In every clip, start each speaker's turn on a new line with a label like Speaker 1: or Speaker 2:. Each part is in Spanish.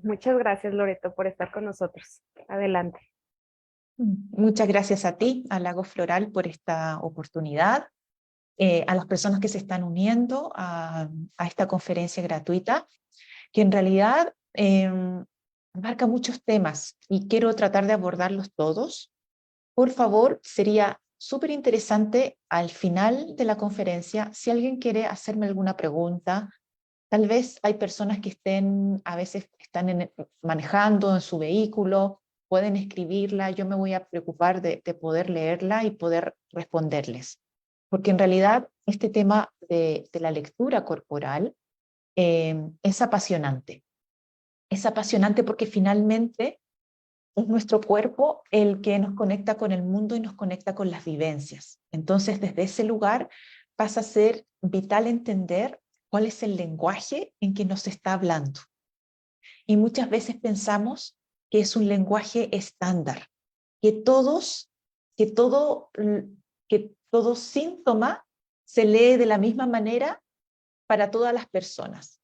Speaker 1: Muchas gracias, Loreto, por estar con nosotros. Adelante.
Speaker 2: Muchas gracias a ti, a Lago Floral, por esta oportunidad, a las personas que se están uniendo a esta conferencia gratuita, que en realidad abarca muchos temas y quiero tratar de abordarlos todos. Por favor, sería súper interesante al final de la conferencia, si alguien quiere hacerme alguna pregunta. Tal vez hay personas que a veces están manejando en su vehículo, pueden escribirla, yo me voy a preocupar de poder leerla y poder responderles. Porque en realidad este tema de la lectura corporal es apasionante. Es apasionante porque finalmente es nuestro cuerpo el que nos conecta con el mundo y nos conecta con las vivencias. Entonces, desde ese lugar pasa a ser vital entender cuál es el lenguaje en que nos está hablando. Y muchas veces pensamos que es un lenguaje estándar, que que todo, que todo síntoma se lee de la misma manera para todas las personas.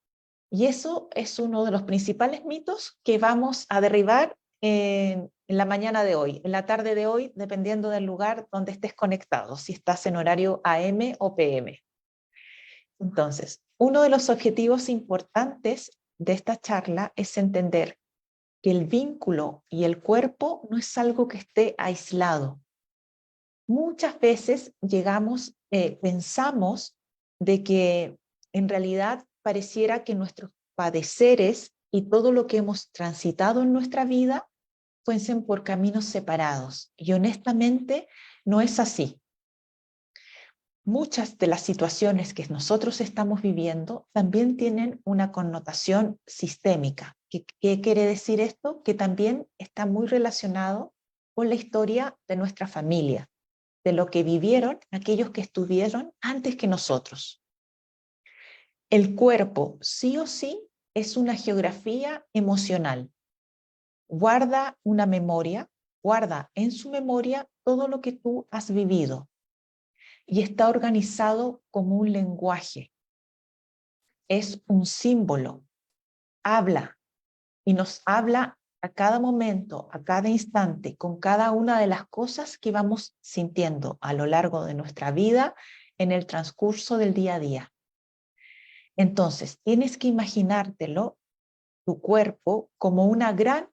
Speaker 2: Y eso es uno de los principales mitos que vamos a derribar en la mañana de hoy, en la tarde de hoy, dependiendo del lugar donde estés conectado, si estás en horario AM o PM. Entonces, uno de los objetivos importantes de esta charla es entender que el vínculo y el cuerpo no es algo que esté aislado. Muchas veces pensamos de que en realidad pareciera que nuestros padeceres y todo lo que hemos transitado en nuestra vida fuesen por caminos separados. Y honestamente no es así. Muchas de las situaciones que nosotros estamos viviendo también tienen una connotación sistémica. ¿Qué quiere decir esto? Que también está muy relacionado con la historia de nuestra familia, de lo que vivieron aquellos que estuvieron antes que nosotros. El cuerpo, sí o sí, es una geografía emocional. Guarda una memoria, guarda en su memoria todo lo que tú has vivido y está organizado como un lenguaje. Es un símbolo, habla y nos habla a cada momento, a cada instante, con cada una de las cosas que vamos sintiendo a lo largo de nuestra vida en el transcurso del día a día. Entonces, tienes que imaginártelo, tu cuerpo, como una gran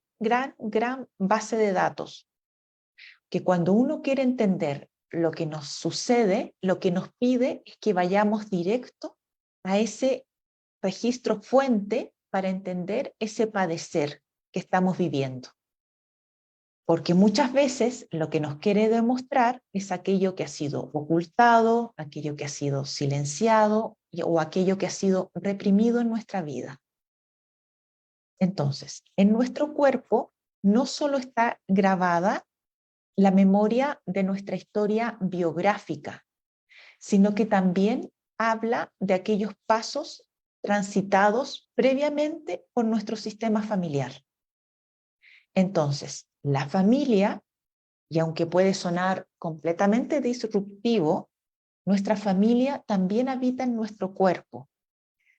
Speaker 2: base de datos, que cuando uno quiere entender lo que nos sucede, lo que nos pide es que vayamos directo a ese registro fuente para entender ese padecer que estamos viviendo. Porque muchas veces lo que nos quiere demostrar es aquello que ha sido ocultado, aquello que ha sido silenciado o aquello que ha sido reprimido en nuestra vida. Entonces, en nuestro cuerpo no solo está grabada la memoria de nuestra historia biográfica, sino que también habla de aquellos pasos transitados previamente por nuestro sistema familiar. Entonces, la familia, y aunque puede sonar completamente disruptivo, nuestra familia también habita en nuestro cuerpo,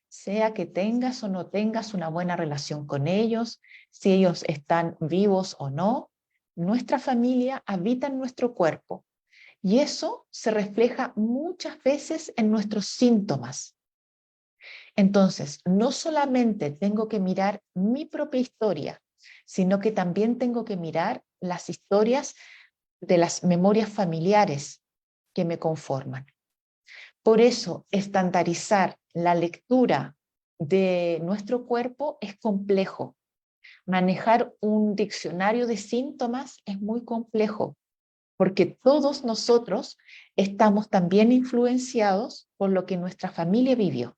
Speaker 2: sea que tengas o no tengas una buena relación con ellos, si ellos están vivos o no, nuestra familia habita en nuestro cuerpo y eso se refleja muchas veces en nuestros síntomas. Entonces, no solamente tengo que mirar mi propia historia, sino que también tengo que mirar las historias de las memorias familiares que me conforman. Por eso, estandarizar la lectura de nuestro cuerpo es complejo. Manejar un diccionario de síntomas es muy complejo, porque todos nosotros estamos también influenciados por lo que nuestra familia vivió.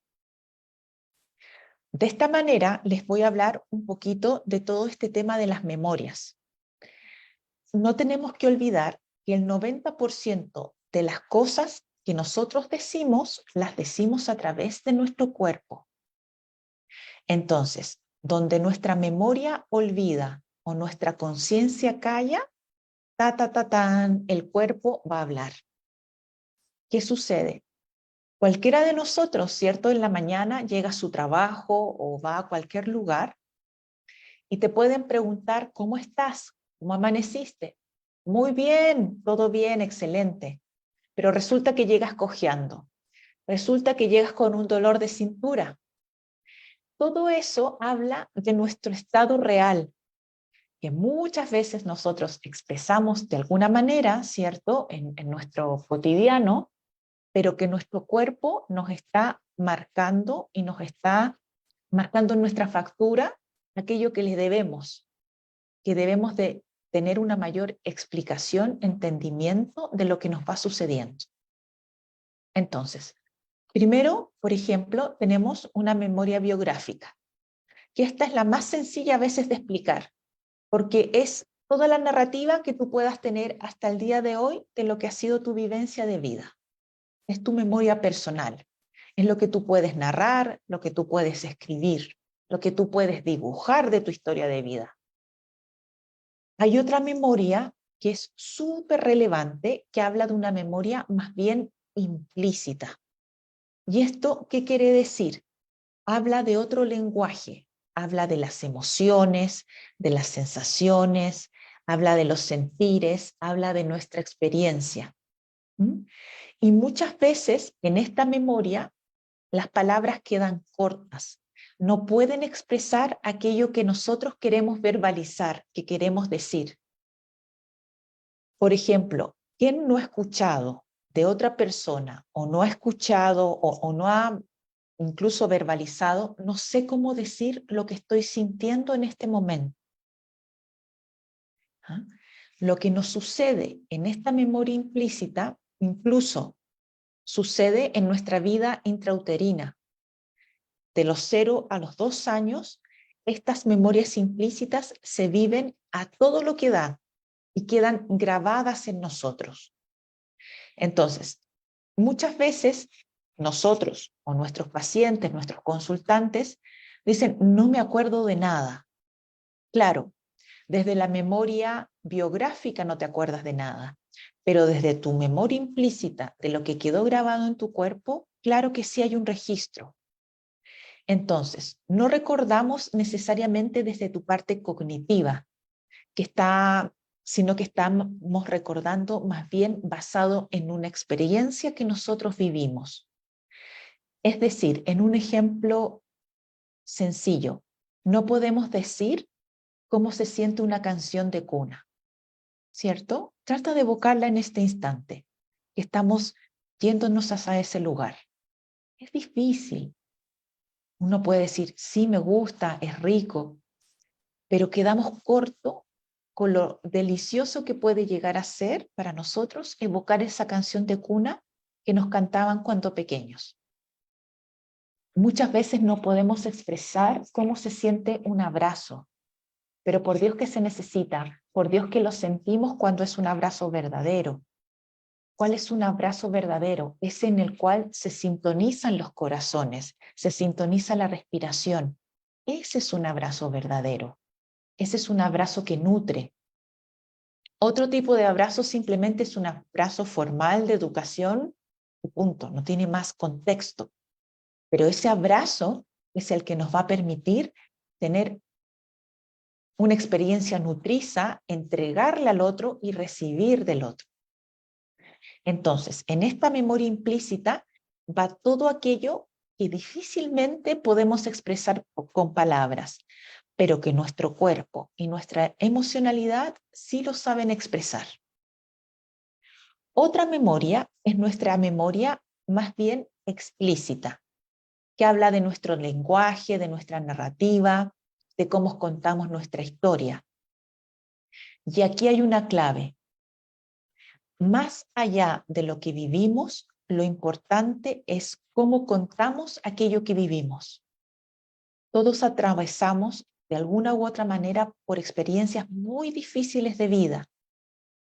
Speaker 2: De esta manera, les voy a hablar un poquito de todo este tema de las memorias. No tenemos que olvidar que el 90% de las cosas que nosotros decimos, las decimos a través de nuestro cuerpo. Entonces, donde nuestra memoria olvida o nuestra conciencia calla, el cuerpo va a hablar. ¿Qué sucede? Cualquiera de nosotros, ¿cierto? En la mañana llega a su trabajo o va a cualquier lugar y te pueden preguntar, ¿cómo estás? ¿Cómo amaneciste? Muy bien, todo bien, excelente. Pero resulta que llegas cojeando, resulta que llegas con un dolor de cintura. Todo eso habla de nuestro estado real, que muchas veces nosotros expresamos de alguna manera, ¿cierto?, en nuestro cotidiano, pero que nuestro cuerpo nos está marcando y nos está marcando en nuestra factura aquello que le debemos, que debemos de tener una mayor explicación, entendimiento de lo que nos va sucediendo. Entonces, primero, por ejemplo, tenemos una memoria biográfica, que esta es la más sencilla a veces de explicar, porque es toda la narrativa que tú puedas tener hasta el día de hoy de lo que ha sido tu vivencia de vida. Es tu memoria personal, es lo que tú puedes narrar, lo que tú puedes escribir, lo que tú puedes dibujar de tu historia de vida. Hay otra memoria que es súper relevante, que habla de una memoria más bien implícita. ¿Y esto qué quiere decir? Habla de otro lenguaje, habla de las emociones, de las sensaciones, habla de los sentires, habla de nuestra experiencia. ¿Mm? Y muchas veces en esta memoria las palabras quedan cortas, no pueden expresar aquello que nosotros queremos verbalizar, que queremos decir. Por ejemplo, ¿quién no ha escuchado de otra persona o no ha escuchado o no ha incluso verbalizado, no sé cómo decir lo que estoy sintiendo en este momento? ¿Ah? Lo que nos sucede en esta memoria implícita, incluso sucede en nuestra vida intrauterina. De los 0 a los 2 años, estas memorias implícitas se viven a todo lo que da y quedan grabadas en nosotros. Entonces, muchas veces nosotros o nuestros pacientes, nuestros consultantes, dicen, no me acuerdo de nada. Claro, desde la memoria biográfica no te acuerdas de nada, pero desde tu memoria implícita de lo que quedó grabado en tu cuerpo, claro que sí hay un registro. Entonces, no recordamos necesariamente desde tu parte cognitiva, sino que estamos recordando más bien basado en una experiencia que nosotros vivimos. Es decir, en un ejemplo sencillo, no podemos decir cómo se siente una canción de cuna, ¿cierto? Trata de evocarla en este instante, que estamos yéndonos hacia ese lugar. Es difícil. Uno puede decir, sí, me gusta, es rico, pero quedamos corto con lo delicioso que puede llegar a ser para nosotros evocar esa canción de cuna que nos cantaban cuando pequeños. Muchas veces no podemos expresar cómo se siente un abrazo, pero por Dios que se necesita, por Dios que lo sentimos cuando es un abrazo verdadero. ¿Cuál es un abrazo verdadero? Es en el cual se sintonizan los corazones, se sintoniza la respiración. Ese es un abrazo verdadero. Ese es un abrazo que nutre. Otro tipo de abrazo simplemente es un abrazo formal de educación, y punto, no tiene más contexto. Pero ese abrazo es el que nos va a permitir tener una experiencia nutriza, entregarle al otro y recibir del otro. Entonces, en esta memoria implícita va todo aquello que difícilmente podemos expresar con palabras, pero que nuestro cuerpo y nuestra emocionalidad sí lo saben expresar. Otra memoria es nuestra memoria más bien explícita, que habla de nuestro lenguaje, de nuestra narrativa, de cómo contamos nuestra historia. Y aquí hay una clave. Más allá de lo que vivimos, lo importante es cómo contamos aquello que vivimos. Todos atravesamos de alguna u otra manera por experiencias muy difíciles de vida,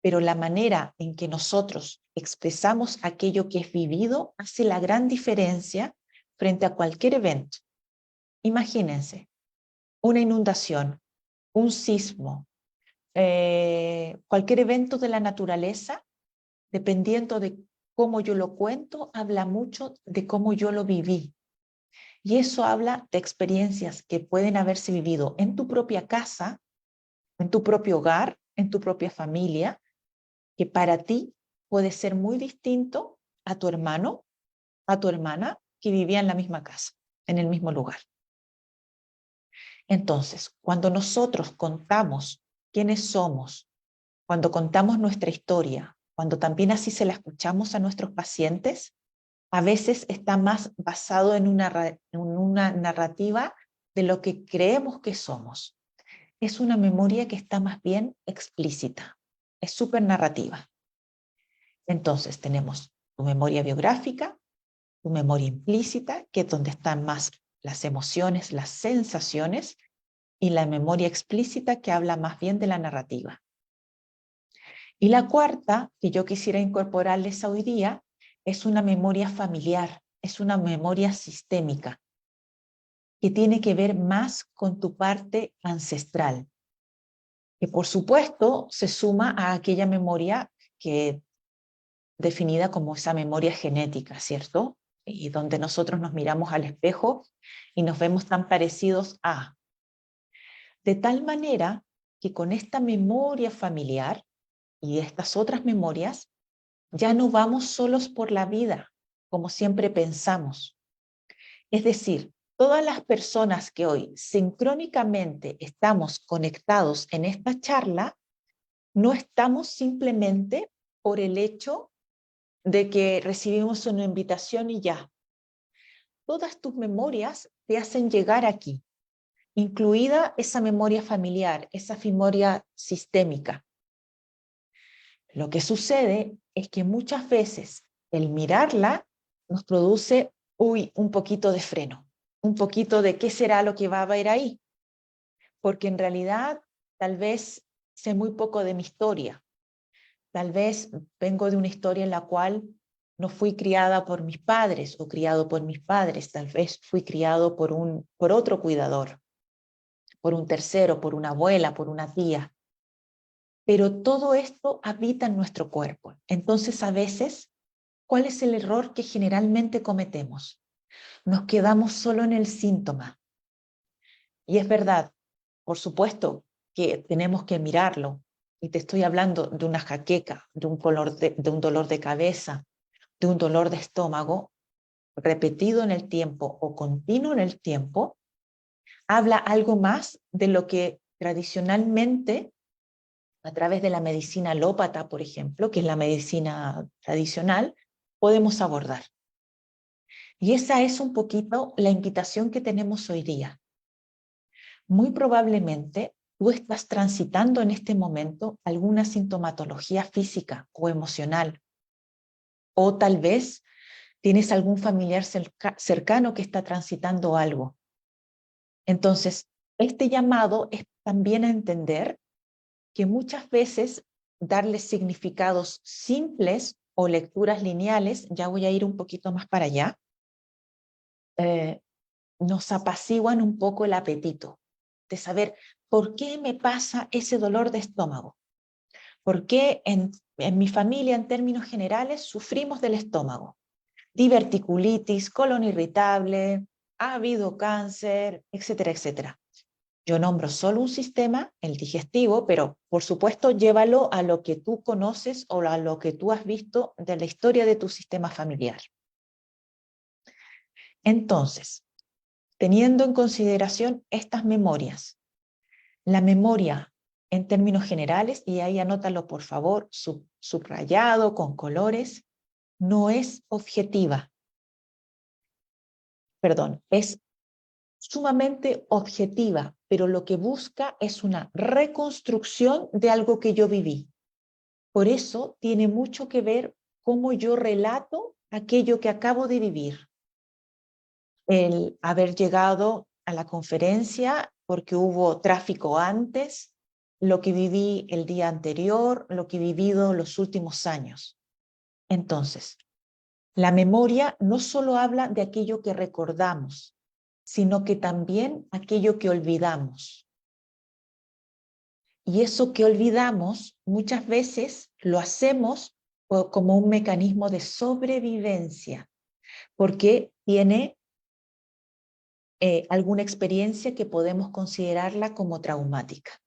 Speaker 2: pero la manera en que nosotros expresamos aquello que es vivido hace la gran diferencia frente a cualquier evento. Imagínense, una inundación, un sismo, cualquier evento de la naturaleza, dependiendo de cómo yo lo cuento, habla mucho de cómo yo lo viví. Y eso habla de experiencias que pueden haberse vivido en tu propia casa, en tu propio hogar, en tu propia familia, que para ti puede ser muy distinto a tu hermano, a tu hermana que vivía en la misma casa, en el mismo lugar. Entonces, cuando nosotros contamos quiénes somos, cuando contamos nuestra historia, cuando también así se la escuchamos a nuestros pacientes, a veces está más basado en una narrativa de lo que creemos que somos. Es una memoria que está más bien explícita, es súper narrativa. Entonces tenemos tu memoria biográfica, tu memoria implícita, que es donde están más las emociones, las sensaciones, y la memoria explícita, que habla más bien de la narrativa. Y la cuarta, que yo quisiera incorporarles hoy día, es una memoria familiar, es una memoria sistémica, que tiene que ver más con tu parte ancestral, que por supuesto se suma a aquella memoria que definida como esa memoria genética, ¿cierto? Y donde nosotros nos miramos al espejo y nos vemos tan parecidos a. De tal manera que con esta memoria familiar y estas otras memorias, ya no vamos solos por la vida, como siempre pensamos. Es decir, todas las personas que hoy sincrónicamente estamos conectados en esta charla, no estamos simplemente por el hecho de que recibimos una invitación y ya. Todas tus memorias te hacen llegar aquí, incluida esa memoria familiar, esa memoria sistémica. Lo que sucede es que muchas veces el mirarla nos produce, un poquito de freno, un poquito de qué será lo que va a haber ahí, porque en realidad tal vez sé muy poco de mi historia, tal vez vengo de una historia en la cual no fui criada por mis padres o criado por mis padres, tal vez fui criado por otro cuidador, por un tercero, por una abuela, por una tía. Pero todo esto habita en nuestro cuerpo. Entonces, a veces, ¿cuál es el error que generalmente cometemos? Nos quedamos solo en el síntoma. Y es verdad, por supuesto que tenemos que mirarlo. Y te estoy hablando de una jaqueca, de un dolor de cabeza, de un dolor de estómago repetido en el tiempo o continuo en el tiempo, habla algo más de lo que tradicionalmente, a través de la medicina alópata, por ejemplo, que es la medicina tradicional, podemos abordar. Y esa es un poquito la invitación que tenemos hoy día. Muy probablemente tú estás transitando en este momento alguna sintomatología física o emocional, o tal vez tienes algún familiar cercano que está transitando algo. Entonces, este llamado es también a entender que muchas veces darles significados simples o lecturas lineales, ya voy a ir un poquito más para allá, nos apaciguan un poco el apetito de saber por qué me pasa ese dolor de estómago, por qué en mi familia en términos generales sufrimos del estómago, diverticulitis, colon irritable, ha habido cáncer, etcétera, etcétera. Yo nombro solo un sistema, el digestivo, pero por supuesto llévalo a lo que tú conoces o a lo que tú has visto de la historia de tu sistema familiar. Entonces, teniendo en consideración estas memorias, la memoria en términos generales, y ahí anótalo por favor, subrayado con colores, no es objetiva. Perdón, es sumamente objetiva, pero lo que busca es una reconstrucción de algo que yo viví. Por eso tiene mucho que ver cómo yo relato aquello que acabo de vivir. El haber llegado a la conferencia porque hubo tráfico antes, lo que viví el día anterior, lo que he vivido los últimos años. Entonces, la memoria no solo habla de aquello que recordamos, sino que también aquello que olvidamos. Y eso que olvidamos muchas veces lo hacemos como un mecanismo de sobrevivencia, porque tiene alguna experiencia que podemos considerarla como traumática,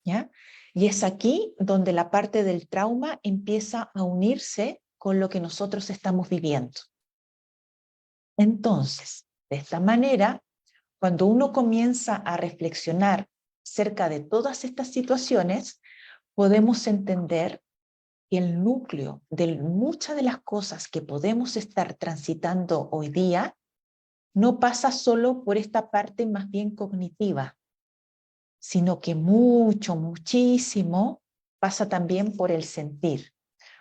Speaker 2: ¿ya? Y es aquí donde la parte del trauma empieza a unirse con lo que nosotros estamos viviendo. Entonces, de esta manera, cuando uno comienza a reflexionar acerca de todas estas situaciones, podemos entender que el núcleo de muchas de las cosas que podemos estar transitando hoy día no pasa solo por esta parte más bien cognitiva, sino que muchísimo pasa también por el sentir,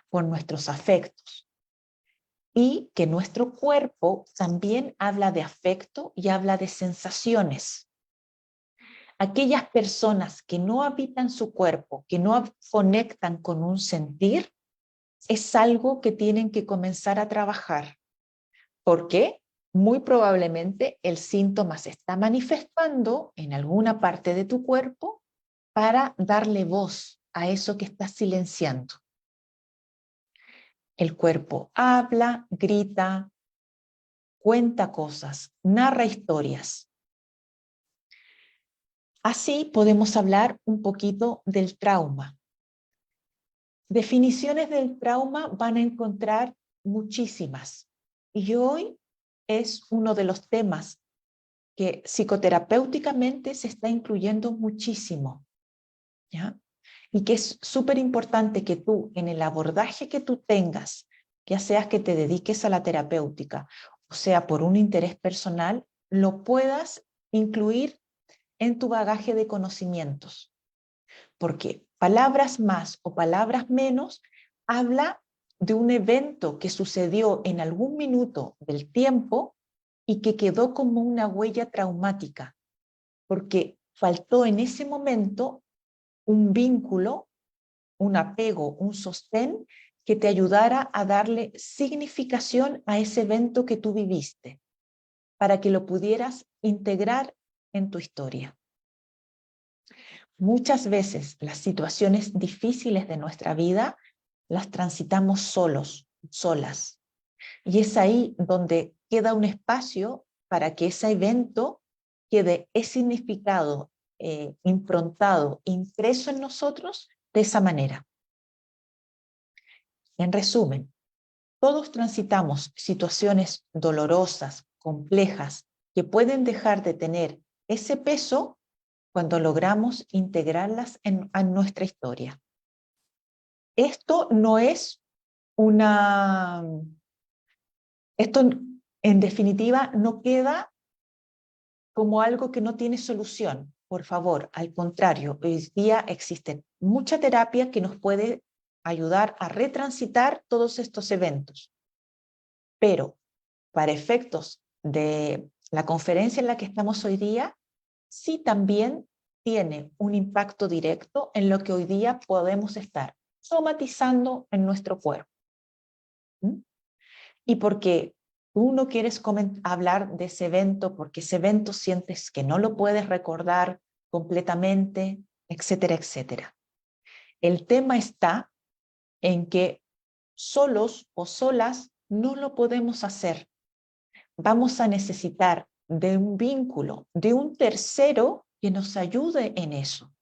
Speaker 2: por nuestros afectos. Y que nuestro cuerpo también habla de afecto y habla de sensaciones. Aquellas personas que no habitan su cuerpo, que no conectan con un sentir, es algo que tienen que comenzar a trabajar. ¿Por qué? Muy probablemente el síntoma se está manifestando en alguna parte de tu cuerpo para darle voz a eso que estás silenciando. El cuerpo habla, grita, cuenta cosas, narra historias. Así podemos hablar un poquito del trauma. Definiciones del trauma van a encontrar muchísimas. Y hoy es uno de los temas que psicoterapéuticamente se está incluyendo muchísimo, ¿ya? Y que es súper importante que tú, en el abordaje que tú tengas, ya seas que te dediques a la terapéutica, o sea, por un interés personal, lo puedas incluir en tu bagaje de conocimientos. Porque palabras más o palabras menos habla de un evento que sucedió en algún minuto del tiempo y que quedó como una huella traumática, porque faltó en ese momento un vínculo, un apego, un sostén que te ayudara a darle significación a ese evento que tú viviste, para que lo pudieras integrar en tu historia. Muchas veces las situaciones difíciles de nuestra vida las transitamos solos, solas. Y es ahí donde queda un espacio para que ese evento quede significado, improntado, impreso en nosotros de esa manera. En resumen, todos transitamos situaciones dolorosas, complejas, que pueden dejar de tener ese peso cuando logramos integrarlas en nuestra historia. Esto no es esto en definitiva no queda como algo que no tiene solución. Por favor, al contrario, hoy día existe mucha terapia que nos puede ayudar a retransitar todos estos eventos. Pero para efectos de la conferencia en la que estamos hoy día, sí también tiene un impacto directo en lo que hoy día podemos estar somatizando en nuestro cuerpo. ¿Mm? Y porque tú no quieres hablar de ese evento, porque ese evento sientes que no lo puedes recordar completamente, etcétera, etcétera. El tema está en que solos o solas no lo podemos hacer. Vamos a necesitar de un vínculo, de un tercero que nos ayude en eso.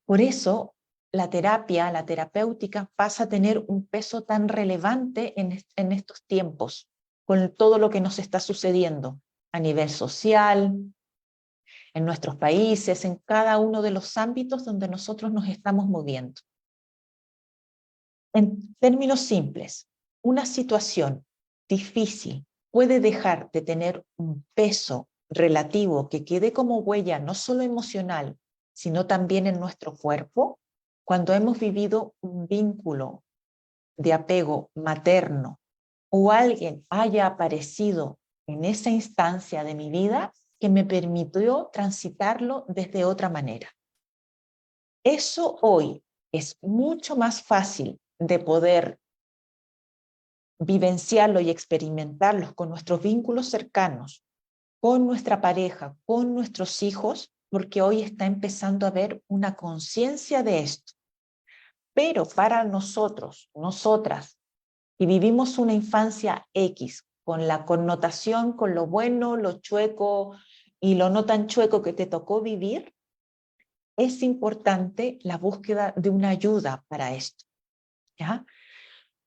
Speaker 2: Por eso, la terapia, la terapéutica, pasa a tener un peso tan relevante en estos tiempos, con todo lo que nos está sucediendo a nivel social, en nuestros países, en cada uno de los ámbitos donde nosotros nos estamos moviendo. En términos simples, una situación difícil puede dejar de tener un peso relativo que quede como huella no solo emocional, sino también en nuestro cuerpo, cuando hemos vivido un vínculo de apego materno o alguien haya aparecido en esa instancia de mi vida que me permitió transitarlo desde otra manera. Eso hoy es mucho más fácil de poder vivenciarlo y experimentarlo con nuestros vínculos cercanos, con nuestra pareja, con nuestros hijos, porque hoy está empezando a haber una conciencia de esto. Pero para nosotros, nosotras, y vivimos una infancia X, con la connotación, con lo bueno, lo chueco y lo no tan chueco que te tocó vivir, es importante la búsqueda de una ayuda para esto, ¿ya?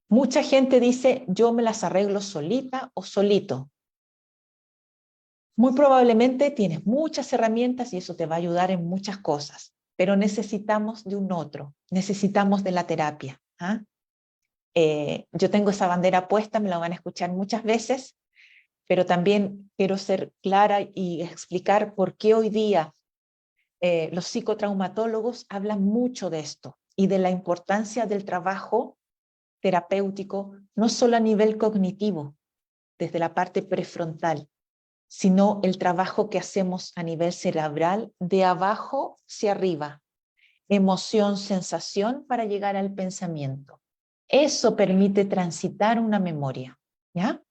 Speaker 2: Mucha gente dice, yo me las arreglo solita o solito. Muy probablemente tienes muchas herramientas y eso te va a ayudar en muchas cosas, pero necesitamos de un otro, necesitamos de la terapia. ¿Ah? Yo tengo esa bandera puesta, me la van a escuchar muchas veces, pero también quiero ser clara y explicar por qué hoy día los psicotraumatólogos hablan mucho de esto y de la importancia del trabajo terapéutico, no solo a nivel cognitivo, desde la parte prefrontal, sino el trabajo que hacemos a nivel cerebral de abajo hacia arriba, emoción, sensación para llegar al pensamiento. Eso permite transitar una memoria, ¿ya?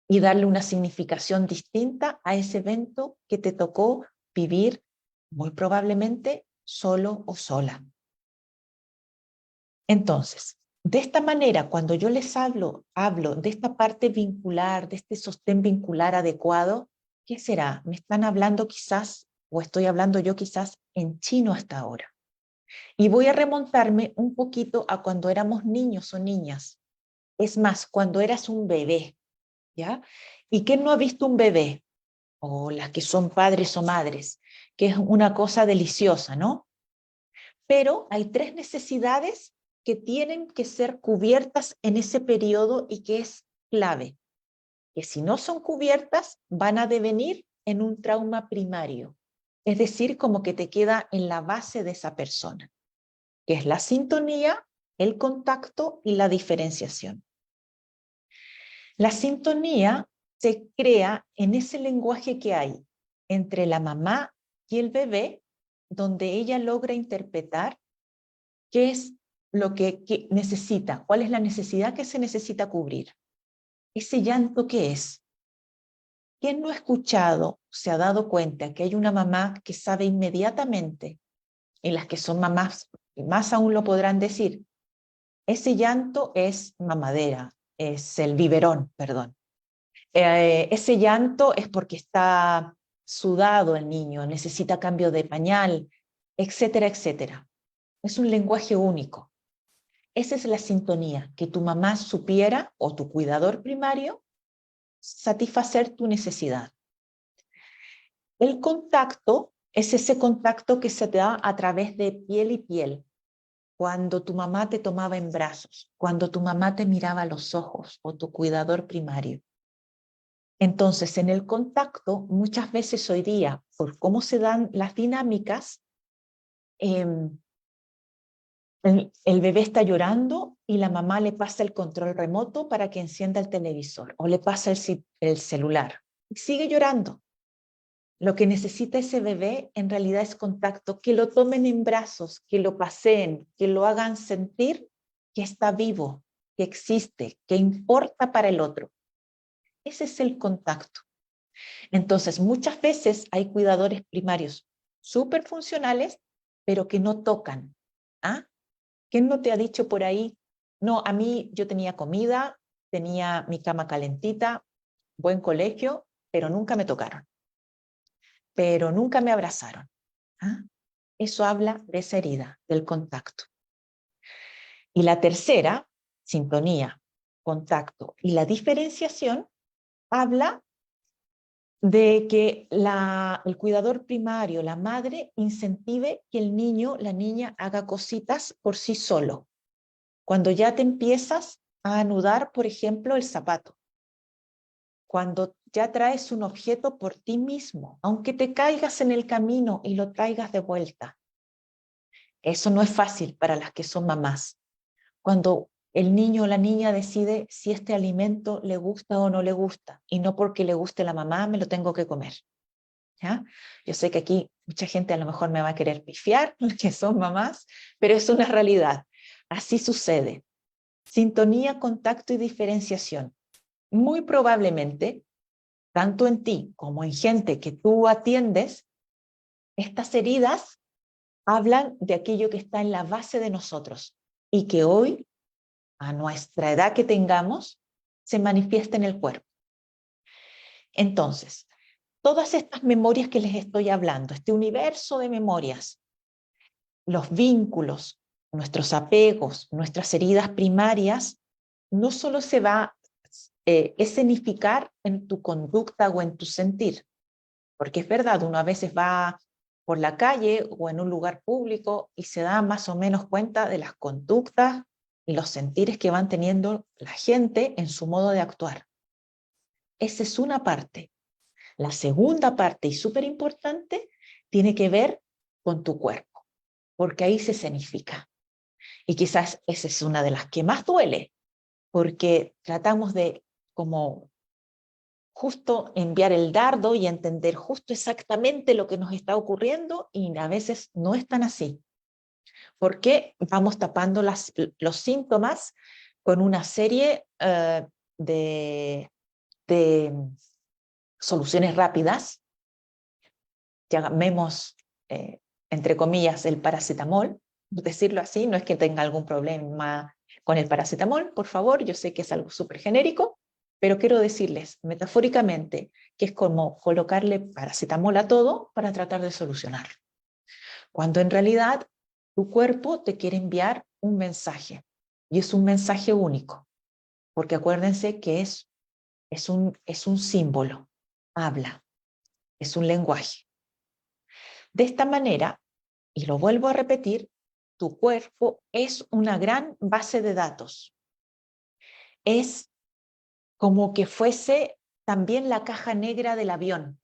Speaker 2: Y darle una significación distinta a ese evento que te tocó vivir, muy probablemente solo o sola. Entonces, de esta manera, cuando yo les hablo de esta parte vincular, de este sostén vincular adecuado, ¿qué será? Me están hablando quizás, o estoy hablando yo quizás en chino hasta ahora. Y voy a remontarme un poquito a cuando éramos niños o niñas. Es más, cuando eras un bebé, ¿ya? ¿Y quién no ha visto un bebé? O las que son padres o madres, que es una cosa deliciosa, ¿no? Pero hay 3 necesidades que tienen que ser cubiertas en ese periodo y que es clave, que si no son cubiertas van a devenir en un trauma primario, es decir, como que te queda en la base de esa persona, que es la sintonía, el contacto y la diferenciación. La sintonía se crea en ese lenguaje que hay entre la mamá y el bebé, donde ella logra interpretar qué es lo que necesita, cuál es la necesidad que se necesita cubrir. Ese llanto, ¿qué es? ¿Quién no ha escuchado, se ha dado cuenta que hay una mamá que sabe inmediatamente, y las que son mamás más aún lo podrán decir, ese llanto es mamadera, es el biberón, perdón. Ese llanto es porque está sudado el niño, necesita cambio de pañal, etcétera, etcétera. Es un lenguaje único. Esa es la sintonía, que tu mamá supiera o tu cuidador primario satisfacer tu necesidad. El contacto es ese contacto que se te da a través de piel y piel. Cuando tu mamá te tomaba en brazos, cuando tu mamá te miraba a los ojos o tu cuidador primario. Entonces, en el contacto, muchas veces hoy día, por cómo se dan las dinámicas, el bebé está llorando y la mamá le pasa el control remoto para que encienda el televisor o le pasa el celular. Y sigue llorando. Lo que necesita ese bebé en realidad es contacto, que lo tomen en brazos, que lo paseen, que lo hagan sentir que está vivo, que existe, que importa para el otro. Ese es el contacto. Entonces, muchas veces hay cuidadores primarios súper funcionales, pero que no tocan. ¿Ah? ¿Quién no te ha dicho por ahí? No, a mí yo tenía comida, tenía mi cama calentita, buen colegio, pero nunca me tocaron. Pero nunca me abrazaron. ¿Ah? Eso habla de esa herida, del contacto. Y la tercera, sintonía, contacto y la diferenciación, habla de que el cuidador primario, la madre, incentive que el niño, la niña haga cositas por sí solo. Cuando ya te empiezas a anudar, por ejemplo, el zapato. Cuando ya traes un objeto por ti mismo, aunque te caigas en el camino y lo traigas de vuelta. Eso no es fácil para las que son mamás. Cuando el niño o la niña decide si este alimento le gusta o no le gusta, y no porque le guste la mamá me lo tengo que comer. ¿Ya? Yo sé que aquí mucha gente a lo mejor me va a querer pifiar, que son mamás, pero es una realidad. Así sucede. Sintonía, contacto y diferenciación. Muy probablemente, tanto en ti como en gente que tú atiendes, estas heridas hablan de aquello que está en la base de nosotros y que hoy, a nuestra edad que tengamos, se manifiesta en el cuerpo. Entonces, todas estas memorias que les estoy hablando, este universo de memorias, los vínculos, nuestros apegos, nuestras heridas primarias, no solo se va a escenificar en tu conducta o en tu sentir, porque es verdad, uno a veces va por la calle o en un lugar público y se da más o menos cuenta de las conductas y los sentires que van teniendo la gente en su modo de actuar. Esa es una parte. La segunda parte, y súper importante, tiene que ver con tu cuerpo, porque ahí se escenifica. Y quizás esa es una de las que más duele, porque tratamos de como justo enviar el dardo y entender justo exactamente lo que nos está ocurriendo y a veces no es tan así. Porque vamos tapando los síntomas con una serie de soluciones rápidas, llamemos, entre comillas, el paracetamol, decirlo así, no es que tenga algún problema con el paracetamol, por favor, yo sé que es algo súper genérico, pero quiero decirles metafóricamente que es como colocarle paracetamol a todo para tratar de solucionarlo. Cuando en realidad tu cuerpo te quiere enviar un mensaje, y es un mensaje único, porque acuérdense que es un símbolo, habla, es un lenguaje. De esta manera, y lo vuelvo a repetir, tu cuerpo es una gran base de datos. Es como que fuese también la caja negra del avión,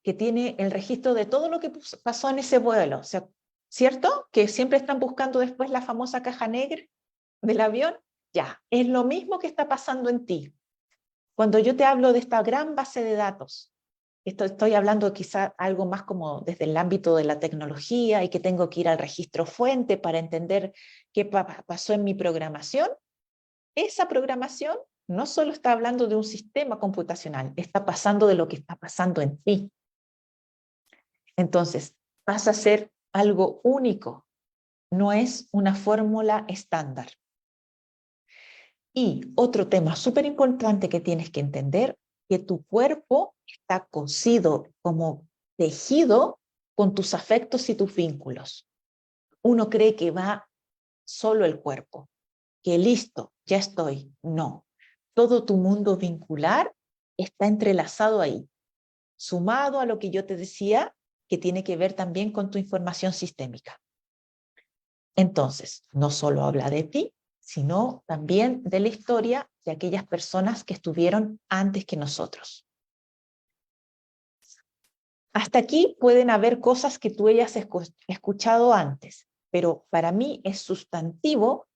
Speaker 2: que tiene el registro de todo lo que pasó en ese vuelo. O sea, ¿cierto? Que siempre están buscando después la famosa caja negra del avión. Ya, es lo mismo que está pasando en ti. Cuando yo te hablo de esta gran base de datos, estoy hablando quizá algo más como desde el ámbito de la tecnología y que tengo que ir al registro fuente para entender qué pasó en mi programación. Esa programación no solo está hablando de un sistema computacional, está pasando de lo que está pasando en ti. Entonces, pasa a ser algo único, no es una fórmula estándar. Y otro tema súper importante que tienes que entender, que tu cuerpo está cosido como tejido con tus afectos y tus vínculos. Uno cree que va solo el cuerpo, que listo, ya estoy. No, todo tu mundo vincular está entrelazado ahí, sumado a lo que yo te decía, que tiene que ver también con tu información sistémica. Entonces, no solo habla de ti, sino también de la historia de aquellas personas que estuvieron antes que nosotros. Hasta aquí pueden haber cosas que tú hayas escuchado antes, pero para mí es sustantivo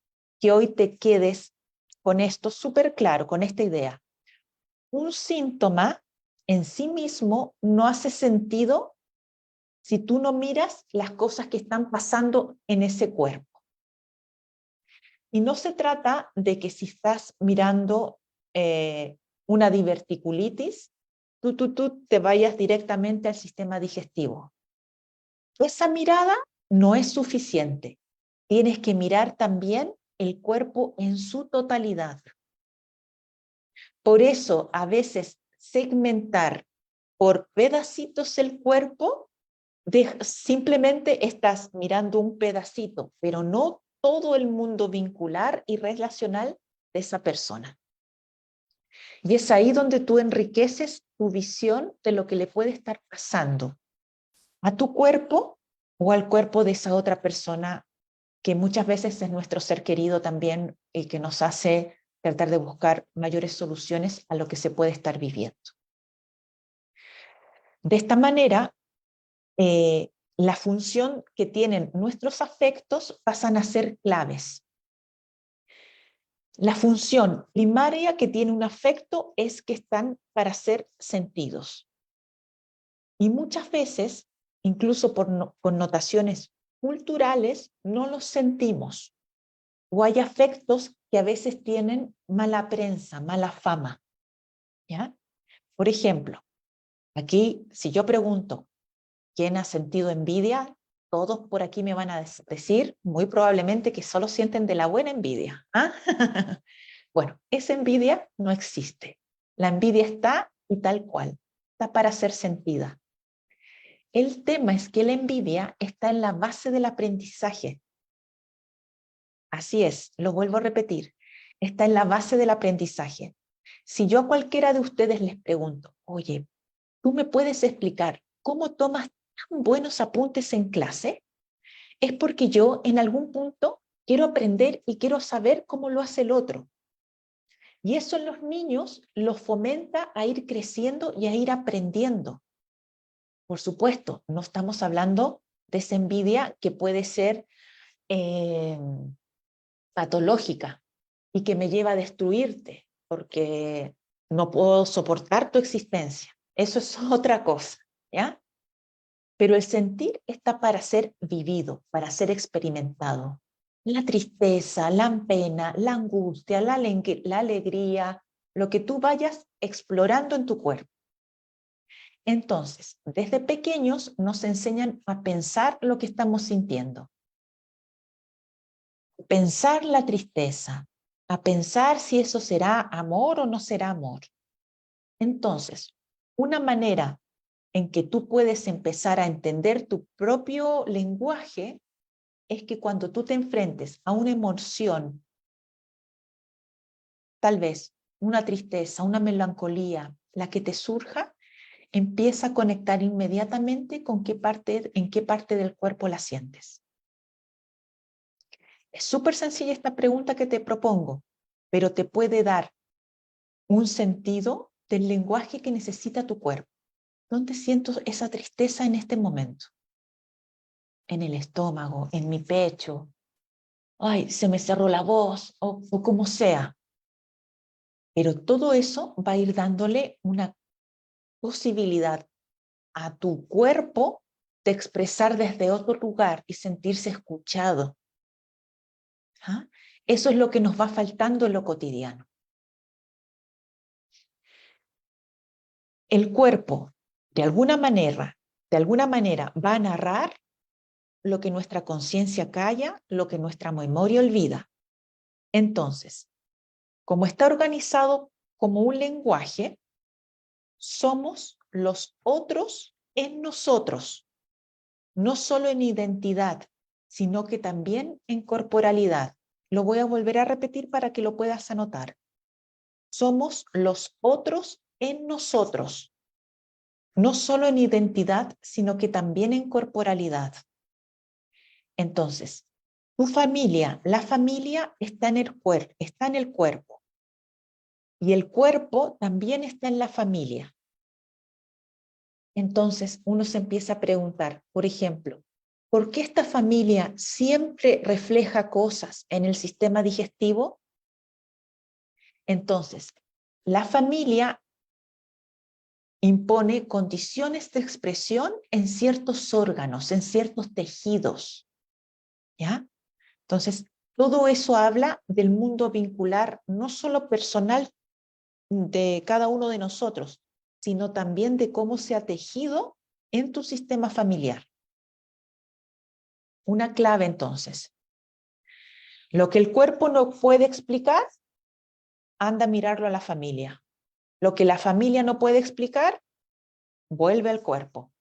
Speaker 2: que hoy te quedes con esto súper claro, con esta idea. Un síntoma en sí mismo no hace sentido si tú no miras las cosas que están pasando en ese cuerpo. Y no se trata de que si estás mirando una diverticulitis, tú te vayas directamente al sistema digestivo. Esa mirada no es suficiente. Tienes que mirar también el cuerpo en su totalidad. Por eso, a veces, segmentar por pedacitos el cuerpo, simplemente estás mirando un pedacito, pero no todo el mundo vincular y relacional de esa persona. Y es ahí donde tú enriqueces tu visión de lo que le puede estar pasando a tu cuerpo o al cuerpo de esa otra persona que muchas veces es nuestro ser querido también y que nos hace tratar de buscar mayores soluciones a lo que se puede estar viviendo. De esta manera, la función que tienen nuestros afectos pasan a ser claves. La función primaria que tiene un afecto es que están para ser sentidos. Y muchas veces, incluso por connotaciones culturales, no los sentimos. O hay afectos que a veces tienen mala prensa, mala fama. ¿Ya? Por ejemplo, aquí, si yo pregunto, ¿quién ha sentido envidia? Todos por aquí me van a decir, muy probablemente, que solo sienten de la buena envidia. ¿Ah? Bueno, esa envidia no existe. La envidia está y tal cual, está para ser sentida. El tema es que la envidia está en la base del aprendizaje. Así es, lo vuelvo a repetir, está en la base del aprendizaje. Si yo a cualquiera de ustedes les pregunto, oye, ¿tú me puedes explicar cómo tomas tan buenos apuntes en clase? Es porque yo en algún punto quiero aprender y quiero saber cómo lo hace el otro. Y eso en los niños los fomenta a ir creciendo y a ir aprendiendo. Por supuesto, no estamos hablando de esa envidia que puede ser patológica y que me lleva a destruirte porque no puedo soportar tu existencia. Eso es otra cosa, ¿ya? Pero el sentir está para ser vivido, para ser experimentado. La tristeza, la pena, la angustia, la alegría, lo que tú vayas explorando en tu cuerpo. Entonces, desde pequeños nos enseñan a pensar lo que estamos sintiendo. Pensar la tristeza, a pensar si eso será amor o no será amor. Entonces, una manera en que tú puedes empezar a entender tu propio lenguaje es que cuando tú te enfrentes a una emoción, tal vez una tristeza, una melancolía, la que te surja, empieza a conectar inmediatamente con en qué parte del cuerpo la sientes. Es súper sencilla esta pregunta que te propongo, pero te puede dar un sentido del lenguaje que necesita tu cuerpo. ¿Dónde siento esa tristeza en este momento? En el estómago, en mi pecho. Ay, se me cerró la voz o como sea. Pero todo eso va a ir dándole una posibilidad a tu cuerpo de expresar desde otro lugar y sentirse escuchado. ¿Ah? Eso es lo que nos va faltando en lo cotidiano. El cuerpo, de alguna manera, va a narrar lo que nuestra conciencia calla, lo que nuestra memoria olvida. Entonces, como está organizado como un lenguaje, somos los otros en nosotros, no solo en identidad, sino que también en corporalidad. Lo voy a volver a repetir para que lo puedas anotar. Somos los otros en nosotros, no solo en identidad, sino que también en corporalidad. Entonces, tu familia, la familia está en el cuerpo y el cuerpo también está en la familia. Entonces, uno se empieza a preguntar, por ejemplo, ¿por qué esta familia siempre refleja cosas en el sistema digestivo? Entonces, la familia impone condiciones de expresión en ciertos órganos, en ciertos tejidos, ¿ya? Entonces, todo eso habla del mundo vincular, no solo personal de cada uno de nosotros, sino también de cómo se ha tejido en tu sistema familiar. Una clave entonces. Lo que el cuerpo no puede explicar, anda a mirarlo a la familia. Lo que la familia no puede explicar, vuelve al cuerpo.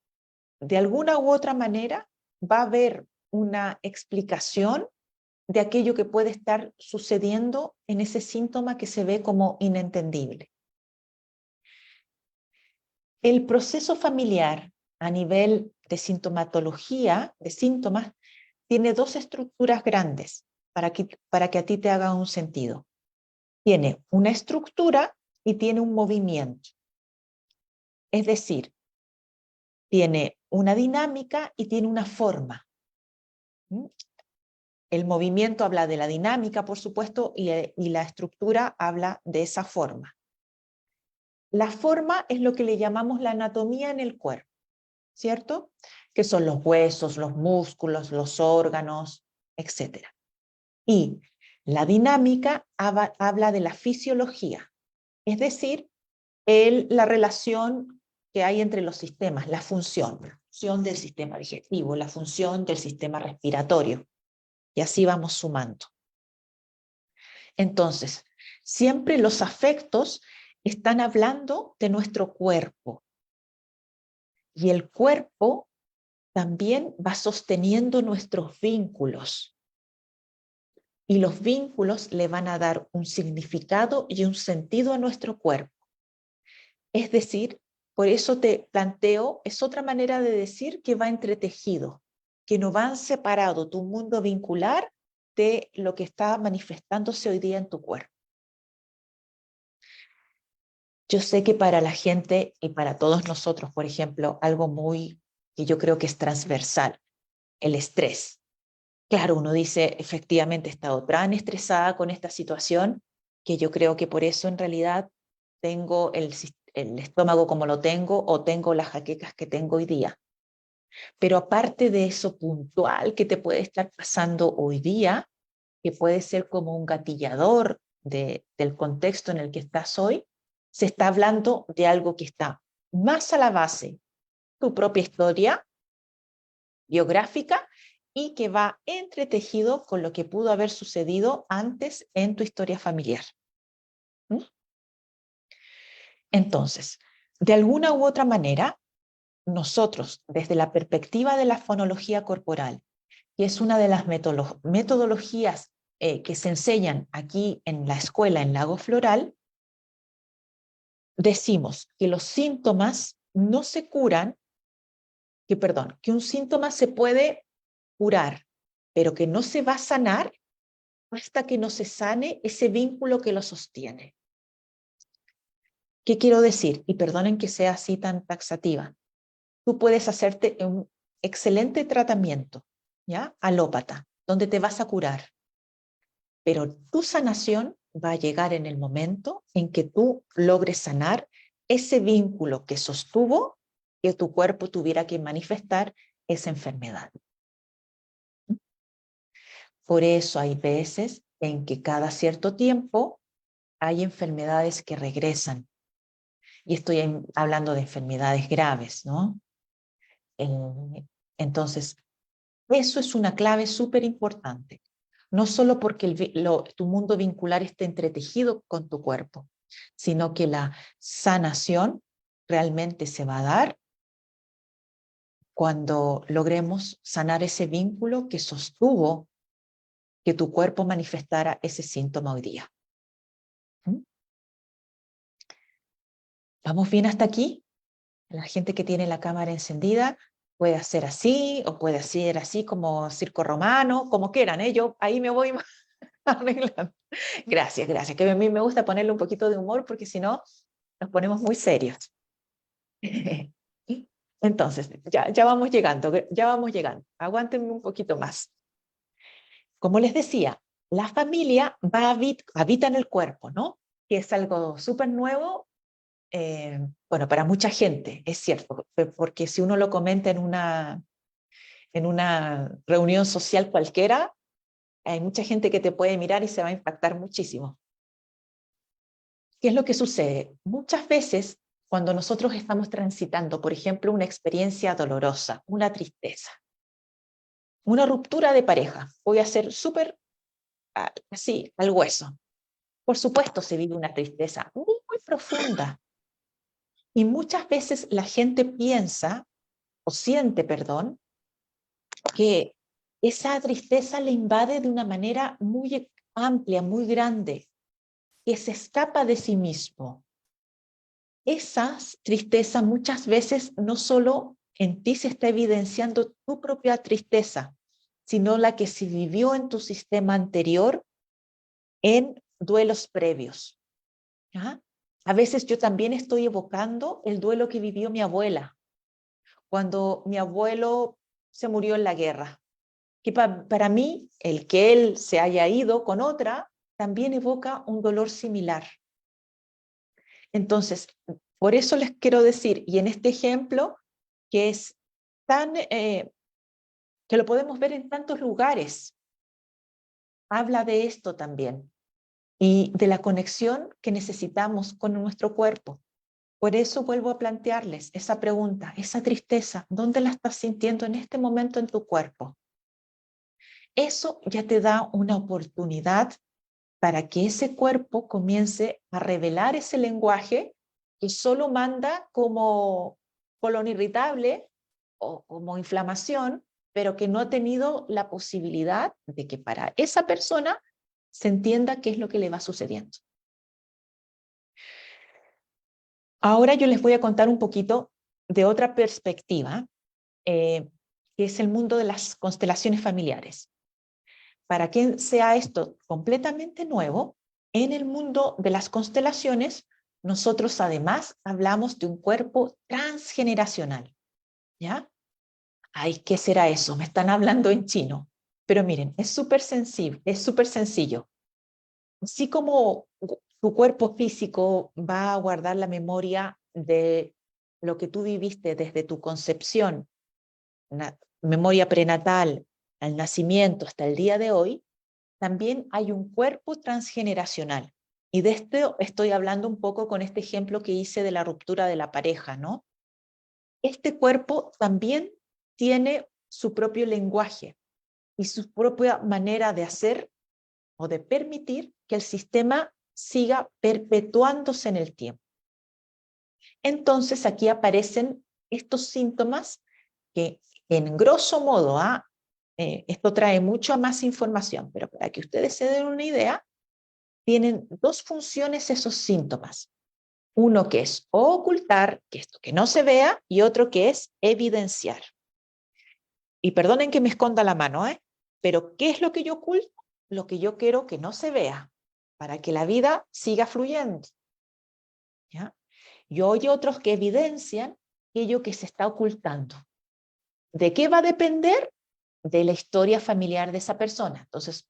Speaker 2: De alguna u otra manera va a haber una explicación de aquello que puede estar sucediendo en ese síntoma que se ve como inentendible. El proceso familiar a nivel de sintomatología, de síntomas, tiene dos estructuras grandes para que a ti te haga un sentido. Tiene una estructura y tiene un movimiento. Es decir, tiene una dinámica y tiene una forma. El movimiento habla de la dinámica, por supuesto, y la estructura habla de esa forma. La forma es lo que le llamamos la anatomía en el cuerpo, ¿cierto? Que son los huesos, los músculos, los órganos, etc. Y la dinámica habla de la fisiología, es decir, la relación que hay entre los sistemas, la función del sistema digestivo, la función del sistema respiratorio, y así vamos sumando. Entonces, siempre los afectos están hablando de nuestro cuerpo. Y el cuerpo también va sosteniendo nuestros vínculos. Y los vínculos le van a dar un significado y un sentido a nuestro cuerpo. Es decir, por eso te planteo, es otra manera de decir que va entretejido, que no van separado tu mundo vincular de lo que está manifestándose hoy día en tu cuerpo. Yo sé que para la gente y para todos nosotros, por ejemplo, algo muy que yo creo que es transversal, el estrés. Claro, uno dice, efectivamente he estado tan estresada con esta situación que yo creo que por eso en realidad tengo el estómago como lo tengo o tengo las jaquecas que tengo hoy día. Pero aparte de eso puntual que te puede estar pasando hoy día, que puede ser como un gatillador del contexto en el que estás hoy, se está hablando de algo que está más a la base, tu propia historia biográfica y que va entretejido con lo que pudo haber sucedido antes en tu historia familiar. ¿Mm? Entonces, de alguna u otra manera, nosotros, desde la perspectiva de la fonología corporal, que es una de las metodologías que se enseñan aquí en la escuela en Lago Floral, decimos que los síntomas no se curan, que un síntoma se puede curar, pero que no se va a sanar hasta que no se sane ese vínculo que lo sostiene. ¿Qué quiero decir? Y perdonen que sea así tan taxativa. Tú puedes hacerte un excelente tratamiento, ¿ya? Alópata, donde te vas a curar. Pero tu sanación va a llegar en el momento en que tú logres sanar ese vínculo que sostuvo que tu cuerpo tuviera que manifestar esa enfermedad. Por eso hay veces en que cada cierto tiempo hay enfermedades que regresan. Y estoy hablando de enfermedades graves, ¿no? Entonces, eso es una clave súper importante. No solo porque tu mundo vincular esté entretejido con tu cuerpo, sino que la sanación realmente se va a dar cuando logremos sanar ese vínculo que sostuvo que tu cuerpo manifestara ese síntoma hoy día. ¿Mm? ¿Vamos bien hasta aquí? La gente que tiene la cámara encendida puede hacer así o puede hacer así como circo romano, como quieran, ¿eh? Yo ahí me voy arreglando. Gracias, gracias. Que a mí me gusta ponerle un poquito de humor porque si no nos ponemos muy serios. Entonces, ya vamos llegando, ya vamos llegando. Aguántenme un poquito más. Como les decía, la familia habita en el cuerpo, ¿no? Que es algo súper nuevo, bueno, para mucha gente, es cierto, porque si uno lo comenta en una reunión social cualquiera, hay mucha gente que te puede mirar y se va a impactar muchísimo. ¿Qué es lo que sucede? Muchas veces, cuando nosotros estamos transitando, por ejemplo, una experiencia dolorosa, una tristeza, una ruptura de pareja, voy a ser súper así, al hueso. Por supuesto, se vive una tristeza muy, muy profunda. Y muchas veces la gente piensa, o siente, perdón, que esa tristeza le invade de una manera muy amplia, muy grande, que se escapa de sí mismo. Esa tristeza muchas veces no solo en ti se está evidenciando tu propia tristeza, sino la que se vivió en tu sistema anterior en duelos previos. ¿Ya? A veces yo también estoy evocando el duelo que vivió mi abuela, cuando mi abuelo se murió en la guerra. Que para mí, el que él se haya ido con otra, también evoca un dolor similar. Entonces, por eso les quiero decir, y en este ejemplo, que es tan, que lo podemos ver en tantos lugares, habla de esto también, y de la conexión que necesitamos con nuestro cuerpo. Por eso vuelvo a plantearles esa pregunta, esa tristeza, ¿dónde la estás sintiendo en este momento en tu cuerpo? Eso ya te da una oportunidad para que ese cuerpo comience a revelar ese lenguaje que solo manda como colon irritable o como inflamación, pero que no ha tenido la posibilidad de que para esa persona se entienda qué es lo que le va sucediendo. Ahora yo les voy a contar un poquito de otra perspectiva, que es el mundo de las constelaciones familiares. Para quien sea esto completamente nuevo, en el mundo de las constelaciones, nosotros además hablamos de un cuerpo transgeneracional, ¿ya? Ay, ¿qué será eso? Me están hablando en chino. Pero miren, es súper sencillo. Así como tu cuerpo físico va a guardar la memoria de lo que tú viviste desde tu concepción, memoria prenatal, al nacimiento hasta el día de hoy, también hay un cuerpo transgeneracional. Y de esto estoy hablando un poco con este ejemplo que hice de la ruptura de la pareja, ¿no? Este cuerpo también tiene su propio lenguaje y su propia manera de hacer o de permitir que el sistema siga perpetuándose en el tiempo. Entonces aquí aparecen estos síntomas que en grosso modo, esto trae mucha más información, pero para que ustedes se den una idea, tienen dos funciones esos síntomas. Uno que es ocultar, que esto que no se vea, y otro que es evidenciar. Y perdonen que me esconda la mano, pero ¿qué es lo que yo oculto? Lo que yo quiero que no se vea, para que la vida siga fluyendo, ¿ya? Y hay otros que evidencian aquello que se está ocultando. ¿De qué va a depender? De la historia familiar de esa persona. Entonces,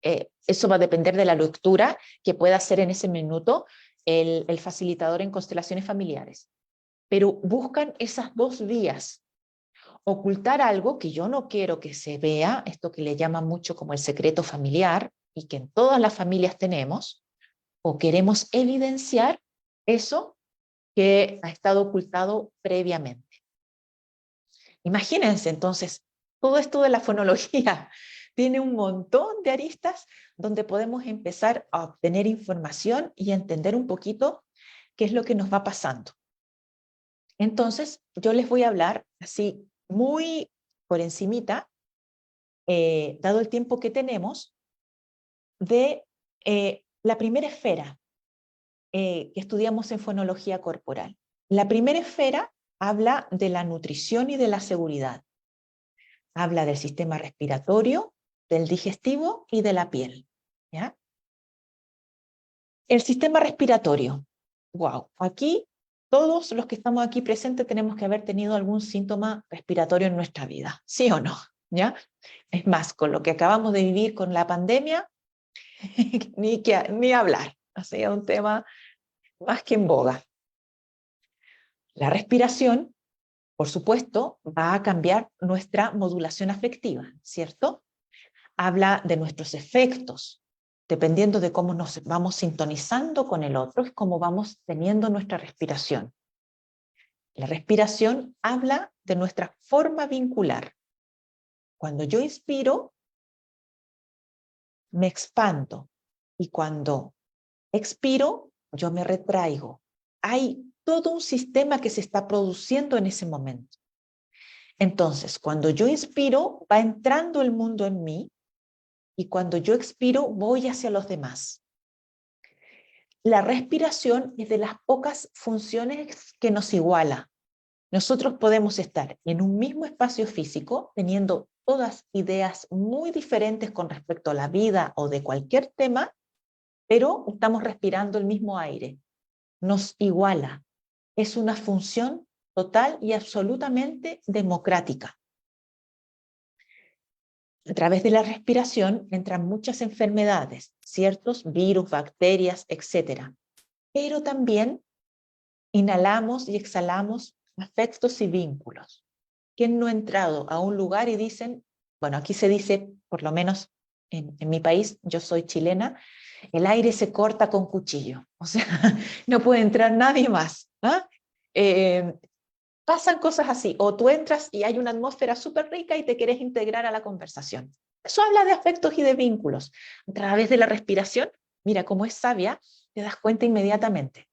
Speaker 2: eso va a depender de la lectura que pueda hacer en ese minuto el facilitador en constelaciones familiares. Pero buscan esas dos vías. Ocultar algo que yo no quiero que se vea, esto que le llaman mucho como el secreto familiar, y que en todas las familias tenemos, o queremos evidenciar eso que ha estado ocultado previamente. Imagínense entonces, todo esto de la fonología tiene un montón de aristas donde podemos empezar a obtener información y a entender un poquito qué es lo que nos va pasando. Entonces, yo les voy a hablar así muy por encimita, dado el tiempo que tenemos, de la primera esfera que estudiamos en fonología corporal. La primera esfera habla de la nutrición y de la seguridad. Habla del sistema respiratorio, del digestivo y de la piel, ¿ya? El sistema respiratorio. Wow, aquí todos los que estamos aquí presentes tenemos que haber tenido algún síntoma respiratorio en nuestra vida, ¿sí o no? ¿Ya? Es más, con lo que acabamos de vivir con la pandemia, ni hablar. Así es un tema más que en boga. La respiración, por supuesto, va a cambiar nuestra modulación afectiva, ¿cierto? Habla de nuestros efectos. Dependiendo de cómo nos vamos sintonizando con el otro, es como vamos teniendo nuestra respiración. La respiración habla de nuestra forma vincular. Cuando yo inspiro, me expando. Y cuando expiro, yo me retraigo. Hay todo un sistema que se está produciendo en ese momento. Entonces, cuando yo inspiro, va entrando el mundo en mí, y cuando yo expiro, voy hacia los demás. La respiración es de las pocas funciones que nos iguala. Nosotros podemos estar en un mismo espacio físico, teniendo todas ideas muy diferentes con respecto a la vida o de cualquier tema, pero estamos respirando el mismo aire. Nos iguala. Es una función total y absolutamente democrática. A través de la respiración entran muchas enfermedades, ciertos virus, bacterias, etc. Pero también inhalamos y exhalamos afectos y vínculos. ¿Quién no ha entrado a un lugar y dicen, bueno, aquí se dice, por lo menos en mi país, yo soy chilena, el aire se corta con cuchillo, o sea, no puede entrar nadie más. Pasan cosas así, o tú entras y hay una atmósfera súper rica y te quieres integrar a la conversación. Eso habla de afectos y de vínculos. A través de la respiración, mira cómo es sabia, te das cuenta inmediatamente.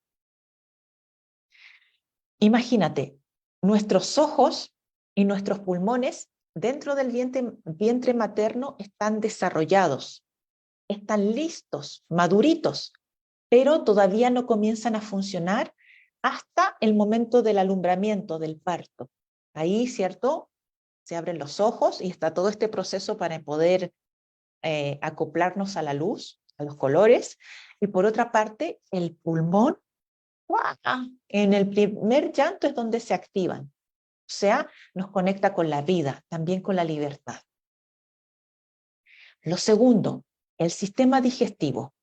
Speaker 2: Imagínate, nuestros ojos y nuestros pulmones dentro del vientre materno están desarrollados, están listos, maduritos, pero todavía no comienzan a funcionar hasta el momento del alumbramiento, del parto. Ahí, ¿cierto? Se abren los ojos y está todo este proceso para poder acoplarnos a la luz, a los colores. Y por otra parte, el pulmón, ¡guau! En el primer llanto es donde se activan. O sea, nos conecta con la vida, también con la libertad. Lo segundo, el sistema digestivo.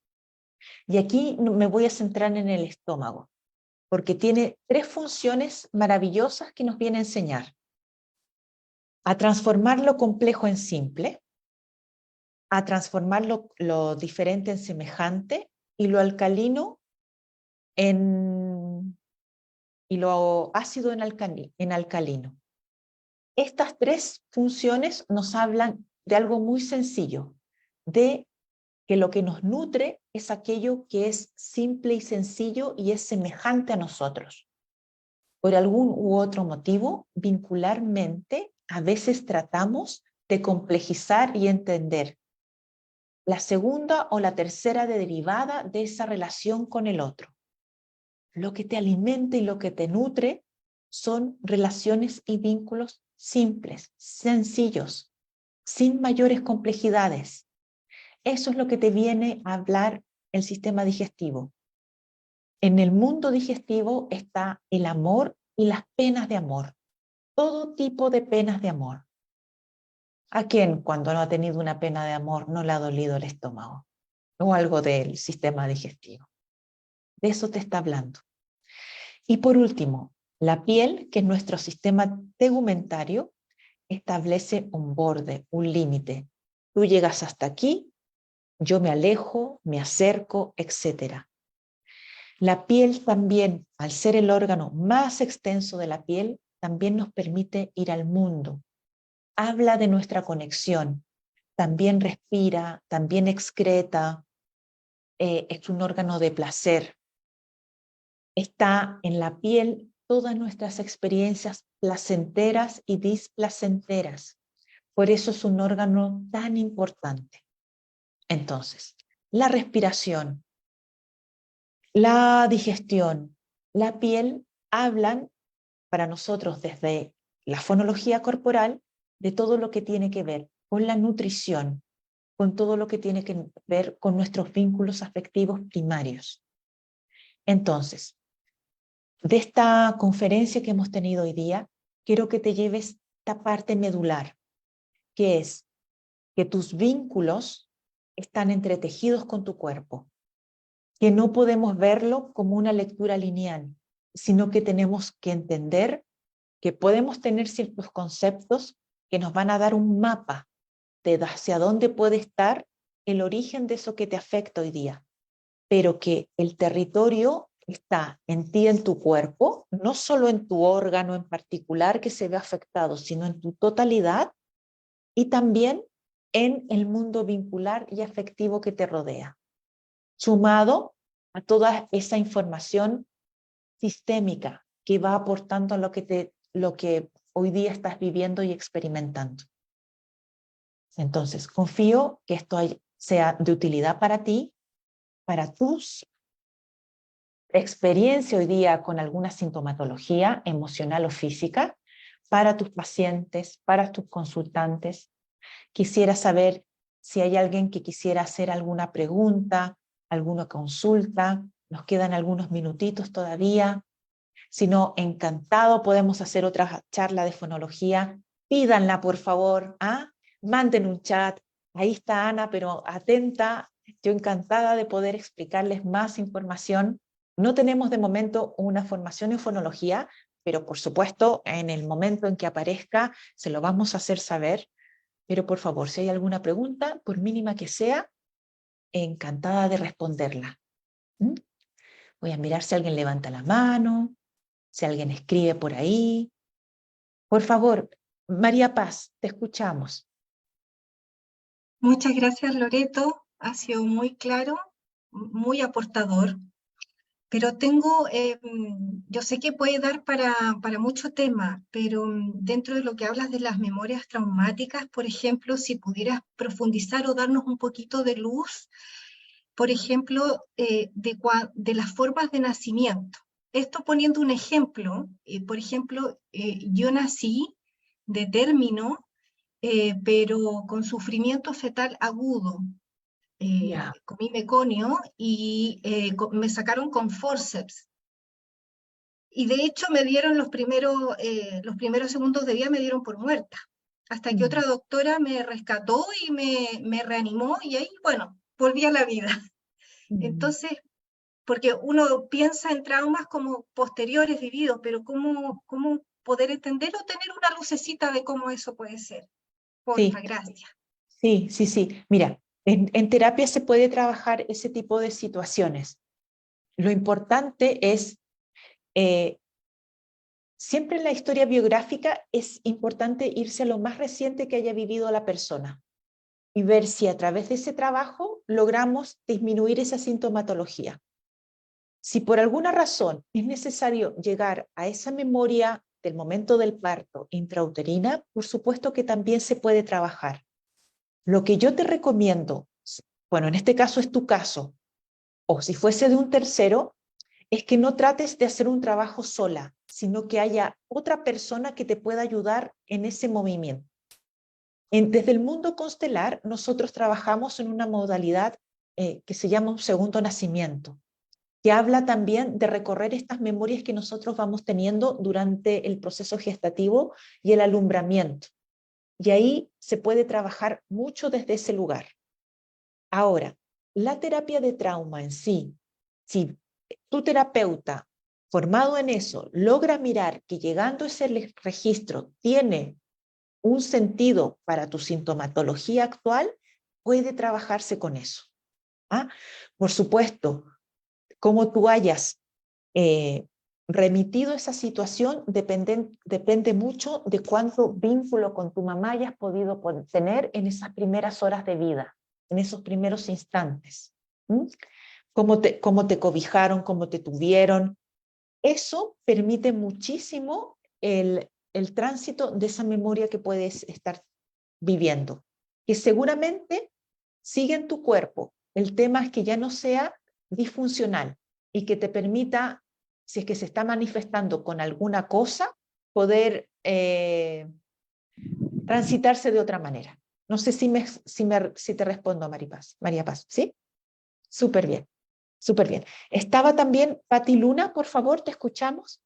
Speaker 2: Y aquí me voy a centrar en el estómago, porque tiene 3 funciones maravillosas que nos viene a enseñar. A transformar lo complejo en simple, a transformar lo diferente en semejante y lo alcalino y lo ácido en alcalino. Estas 3 funciones nos hablan de algo muy sencillo, de que lo que nos nutre es aquello que es simple y sencillo y es semejante a nosotros. Por algún u otro motivo, vincularmente, a veces tratamos de complejizar y entender la segunda o la tercera derivada de esa relación con el otro. Lo que te alimenta y lo que te nutre son relaciones y vínculos simples, sencillos, sin mayores complejidades. Eso es lo que te viene a hablar el sistema digestivo. En el mundo digestivo está el amor y las penas de amor. Todo tipo de penas de amor. ¿A quién cuando no ha tenido una pena de amor no le ha dolido el estómago? O algo del sistema digestivo. De eso te está hablando. Y por último, la piel, que es nuestro sistema tegumentario, establece un borde, un límite. Tú llegas hasta aquí, yo me alejo, me acerco, etc. La piel también, al ser el órgano más extenso de la piel, también nos permite ir al mundo. Habla de nuestra conexión. También respira, también excreta. Es un órgano de placer. Está en la piel todas nuestras experiencias placenteras y displacenteras. Por eso es un órgano tan importante. Entonces, la respiración, la digestión, la piel hablan para nosotros desde la fonología corporal de todo lo que tiene que ver con la nutrición, con todo lo que tiene que ver con nuestros vínculos afectivos primarios. Entonces, de esta conferencia que hemos tenido hoy día, quiero que te lleves esta parte medular, que es que tus vínculos están entretejidos con tu cuerpo, que no podemos verlo como una lectura lineal, sino que tenemos que entender que podemos tener ciertos conceptos que nos van a dar un mapa de hacia dónde puede estar el origen de eso que te afecta hoy día, pero que el territorio está en ti, en tu cuerpo, no solo en tu órgano en particular que se ve afectado, sino en tu totalidad y también en el mundo vincular y afectivo que te rodea, sumado a toda esa información sistémica que va aportando a lo que hoy día estás viviendo y experimentando. Entonces, confío que esto sea de utilidad para ti, para tus experiencia hoy día con alguna sintomatología emocional o física, para tus pacientes, para tus consultantes. Quisiera saber si hay alguien que quisiera hacer alguna pregunta, alguna consulta. Nos quedan algunos minutitos todavía. Si no, encantado, podemos hacer otra charla de fonología. Pídanla, por favor. ¿Ah? Manden un chat. Ahí está Ana, pero atenta. Yo encantada de poder explicarles más información. No tenemos de momento una formación en fonología, pero por supuesto, en el momento en que aparezca, se lo vamos a hacer saber. Pero por favor, si hay alguna pregunta, por mínima que sea, encantada de responderla. ¿Mm? Voy a mirar si alguien levanta la mano, si alguien escribe por ahí. Por favor, María Paz, te escuchamos.
Speaker 3: Muchas gracias, Loreto. Ha sido muy claro, muy aportador. Pero yo sé que puede dar para mucho tema, pero dentro de lo que hablas de las memorias traumáticas, por ejemplo, si pudieras profundizar o darnos un poquito de luz, por ejemplo, de las formas de nacimiento. Esto poniendo un ejemplo, por ejemplo, yo nací de término, pero con sufrimiento fetal agudo.
Speaker 2: Ya.
Speaker 3: Comí meconio y me sacaron con forceps. Y de hecho me dieron los primeros segundos de vida me dieron por muerta, hasta que otra doctora me rescató y me reanimó y ahí, bueno, volví a la vida. Entonces, porque uno piensa en traumas como posteriores vividos, pero ¿cómo poder entender o tener una lucecita de cómo eso puede ser? Porfa,
Speaker 2: Sí,
Speaker 3: gracias.
Speaker 2: sí, sí, sí. Mira, en terapia se puede trabajar ese tipo de situaciones. Lo importante es, siempre en la historia biográfica es importante irse a lo más reciente que haya vivido la persona y ver si a través de ese trabajo logramos disminuir esa sintomatología. Si por alguna razón es necesario llegar a esa memoria del momento del parto intrauterina, por supuesto que también se puede trabajar. Lo que yo te recomiendo, bueno, en este caso es tu caso, o si fuese de un tercero, es que no trates de hacer un trabajo sola, sino que haya otra persona que te pueda ayudar en ese movimiento. Desde el mundo constelar, nosotros trabajamos en una modalidad que se llama un segundo nacimiento, que habla también de recorrer estas memorias que nosotros vamos teniendo durante el proceso gestativo y el alumbramiento. Y ahí se puede trabajar mucho desde ese lugar. Ahora, la terapia de trauma en sí, si tu terapeuta formado en eso logra mirar que llegando a ese registro tiene un sentido para tu sintomatología actual, puede trabajarse con eso. ¿Ah? Por supuesto, como tú hayas remitido esa situación depende mucho de cuánto vínculo con tu mamá hayas podido tener en esas primeras horas de vida, en esos primeros instantes. ¿Mm? Cómo te cobijaron, cómo te tuvieron. Eso permite muchísimo el tránsito de esa memoria que puedes estar viviendo, que seguramente sigue en tu cuerpo. El tema es que ya no sea disfuncional y que te permita, si es que se está manifestando con alguna cosa, poder transitarse de otra manera. No sé si te respondo, María Paz, ¿sí? Súper bien, súper bien. Estaba también Pati Luna, por favor, te escuchamos.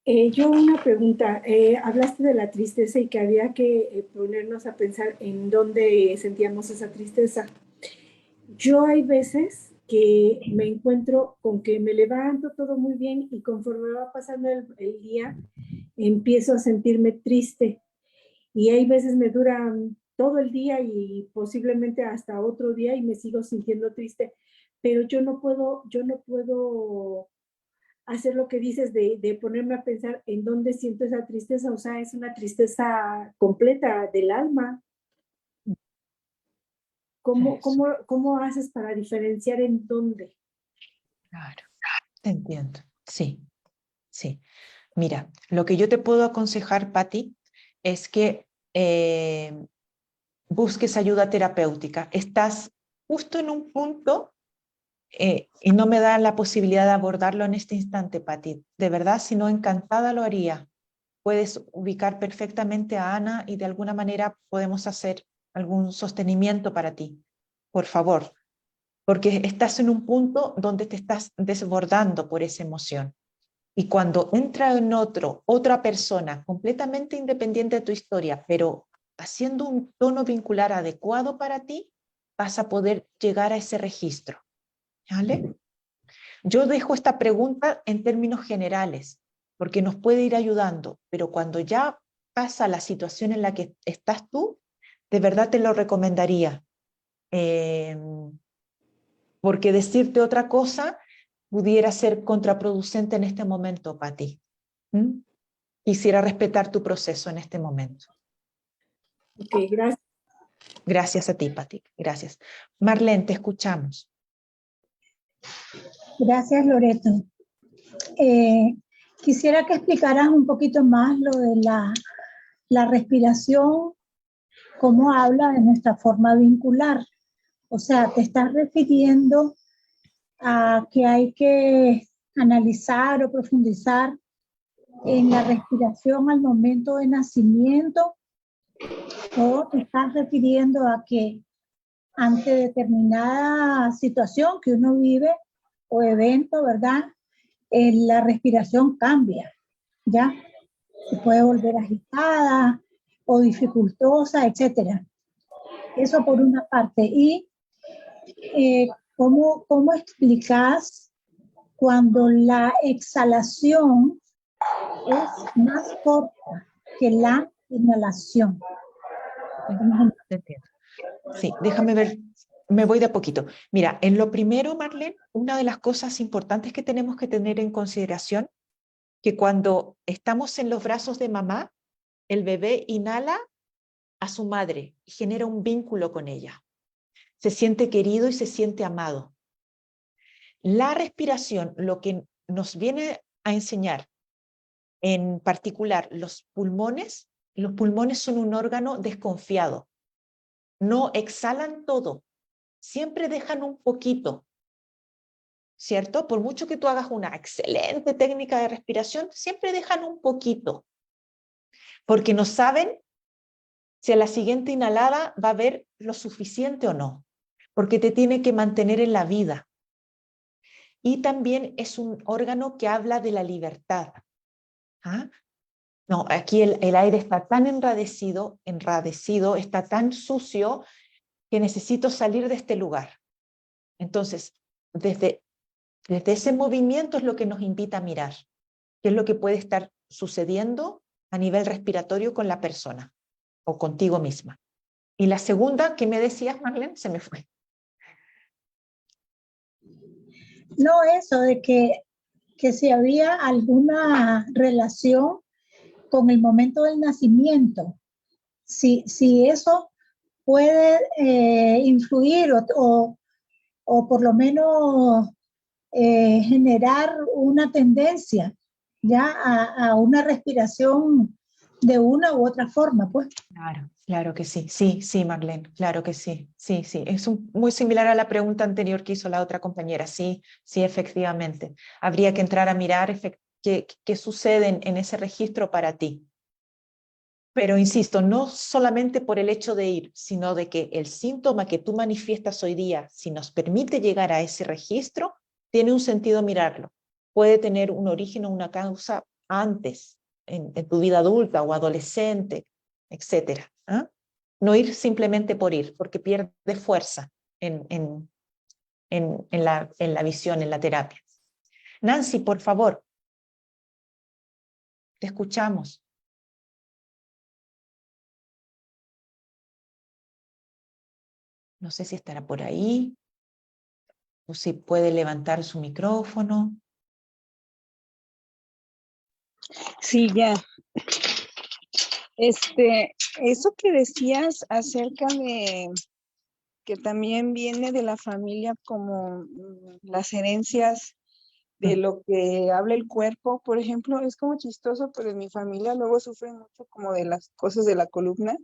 Speaker 4: Yo una pregunta, hablaste de la tristeza y que había que ponernos a pensar en dónde sentíamos esa tristeza. Yo hay veces que me encuentro con que me levanto todo muy bien y conforme va pasando el día, empiezo a sentirme triste y hay veces me dura todo el día y posiblemente hasta otro día y me sigo sintiendo triste, pero yo no puedo hacer lo que dices de ponerme a pensar en dónde siento esa tristeza, o sea, es una tristeza completa del alma. ¿Cómo haces para diferenciar en dónde?
Speaker 2: Claro, te entiendo. Sí, sí. Mira, lo que yo te puedo aconsejar, Patti, es que busques ayuda terapéutica. Estás justo en un punto y no me da la posibilidad de abordarlo en este instante, Patti. De verdad, si no, encantada lo haría. Puedes ubicar perfectamente a Ana y de alguna manera podemos hacer algún sostenimiento para ti. Por favor, porque estás en un punto donde te estás desbordando por esa emoción. Y cuando entra en otra persona completamente independiente de tu historia, pero haciendo un tono vincular adecuado para ti, vas a poder llegar a ese registro. ¿Vale? Yo dejo esta pregunta en términos generales, porque nos puede ir ayudando, pero cuando ya pasa la situación en la que estás tú, de verdad te lo recomendaría. Porque decirte otra cosa pudiera ser contraproducente en este momento, Pati. ¿Mm? Quisiera respetar tu proceso en este momento.
Speaker 4: Ok, gracias.
Speaker 2: Gracias a ti, Pati. Gracias. Marlene, te escuchamos.
Speaker 5: Gracias, Loreto. Quisiera que explicaras un poquito más lo de la respiración, cómo habla de nuestra forma vincular. O sea, te estás refiriendo a que hay que analizar o profundizar en la respiración al momento de nacimiento, o te estás refiriendo a que ante determinada situación que uno vive o evento, ¿verdad? La respiración cambia, ¿ya? Se puede volver agitada o dificultosa, etcétera. Eso por una parte. Y ¿cómo explicas cuando la exhalación es más corta que la inhalación?
Speaker 2: Te entiendo. Sí, déjame ver, me voy de a poquito. Mira, en lo primero, Marlene, una de las cosas importantes que tenemos que tener en consideración, que cuando estamos en los brazos de mamá, el bebé inhala a su madre y genera un vínculo con ella. Se siente querido y se siente amado. La respiración, lo que nos viene a enseñar, en particular los pulmones son un órgano desconfiado. No exhalan todo, siempre dejan un poquito, ¿cierto? Por mucho que tú hagas una excelente técnica de respiración, siempre dejan un poquito, porque no saben si a la siguiente inhalada va a haber lo suficiente o no, porque te tiene que mantener en la vida. Y también es un órgano que habla de la libertad. ¿Ah? No, aquí el aire está tan enradecido, está tan sucio, que necesito salir de este lugar. Entonces, desde ese movimiento es lo que nos invita a mirar, qué es lo que puede estar sucediendo a nivel respiratorio con la persona o contigo misma. Y la segunda, ¿qué me decías, Marlene? Se me fue.
Speaker 5: No, eso de que si había alguna relación con el momento del nacimiento, si eso puede influir o por lo menos generar una tendencia ya a una respiración de una u otra forma, pues.
Speaker 2: Claro que sí, sí, Marlene, claro que sí, sí, es muy similar a la pregunta anterior que hizo la otra compañera, sí, efectivamente. Habría que entrar a mirar qué sucede en ese registro para ti. Pero insisto, no solamente por el hecho de ir, sino de que el síntoma que tú manifiestas hoy día, si nos permite llegar a ese registro, tiene un sentido mirarlo. Puede tener un origen o una causa antes, en tu vida adulta o adolescente, etc. ¿Ah? No ir simplemente por ir, porque pierde fuerza en la visión, en la terapia. Nancy, por favor, te escuchamos. No sé si estará por ahí, o si puede levantar su micrófono.
Speaker 6: Sí, ya. Eso que decías acerca de que también viene de la familia como las herencias de lo que habla el cuerpo, por ejemplo, es como chistoso, pero en mi familia luego sufren mucho como de las cosas de la columna.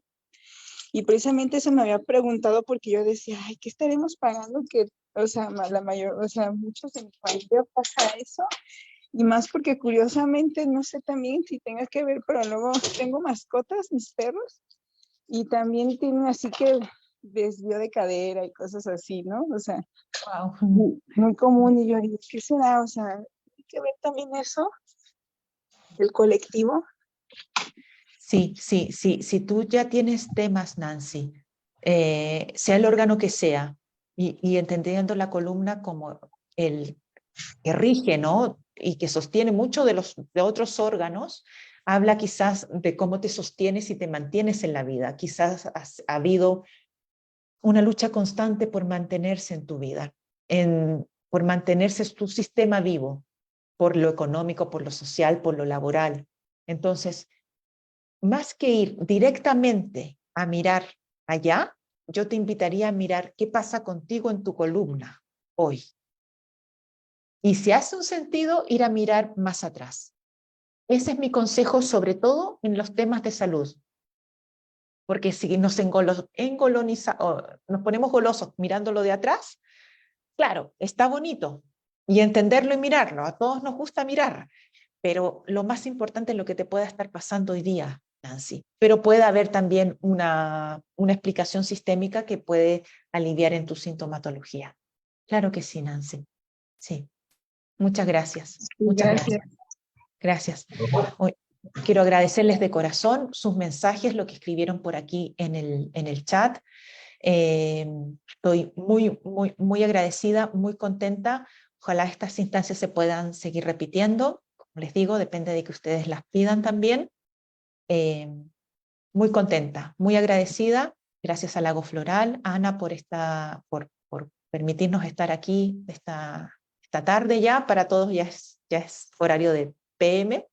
Speaker 6: Y precisamente eso me había preguntado porque yo decía, ay, ¿qué estaremos pagando? Que, o sea, muchos en mi familia pasa eso. Y más porque curiosamente, no sé también si tenga que ver, pero luego tengo mascotas, mis perros, y también tienen así que desvío de cadera y cosas así, ¿no? O sea,
Speaker 2: Wow.
Speaker 6: muy común. Y yo digo, ¿qué será? O sea, ¿hay que ver también eso del colectivo?
Speaker 2: Sí, si tú ya tienes temas, Nancy, sea el órgano que sea, y entendiendo la columna como el que rige, ¿no? Y que sostiene mucho de otros órganos, habla quizás de cómo te sostienes y te mantienes en la vida. Quizás ha habido una lucha constante por mantenerse en tu vida, por mantenerse tu sistema vivo, por lo económico, por lo social, por lo laboral. Entonces, más que ir directamente a mirar allá, yo te invitaría a mirar qué pasa contigo en tu columna hoy. Y si hace un sentido, ir a mirar más atrás. Ese es mi consejo, sobre todo en los temas de salud. Porque si nos nos ponemos golosos mirándolo de atrás, claro, está bonito. Y entenderlo y mirarlo. A todos nos gusta mirar. Pero lo más importante es lo que te pueda estar pasando hoy día, Nancy. Pero puede haber también una explicación sistémica que puede aliviar en tu sintomatología. Claro que sí, Nancy. Sí. Muchas gracias. Muchas gracias. Gracias. Hoy, quiero agradecerles de corazón sus mensajes, lo que escribieron por aquí en el chat. Estoy muy agradecida, muy contenta. Ojalá estas instancias se puedan seguir repitiendo. Como les digo, depende de que ustedes las pidan también. Muy contenta, muy agradecida. Gracias a Lago Floral, Ana, por permitirnos estar aquí esta tarde ya. Para todos ya es horario de PM.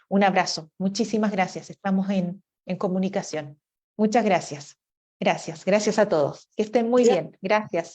Speaker 2: Un abrazo, muchísimas gracias. Estamos en comunicación. Muchas gracias. Gracias a todos. Que estén muy bien. Gracias.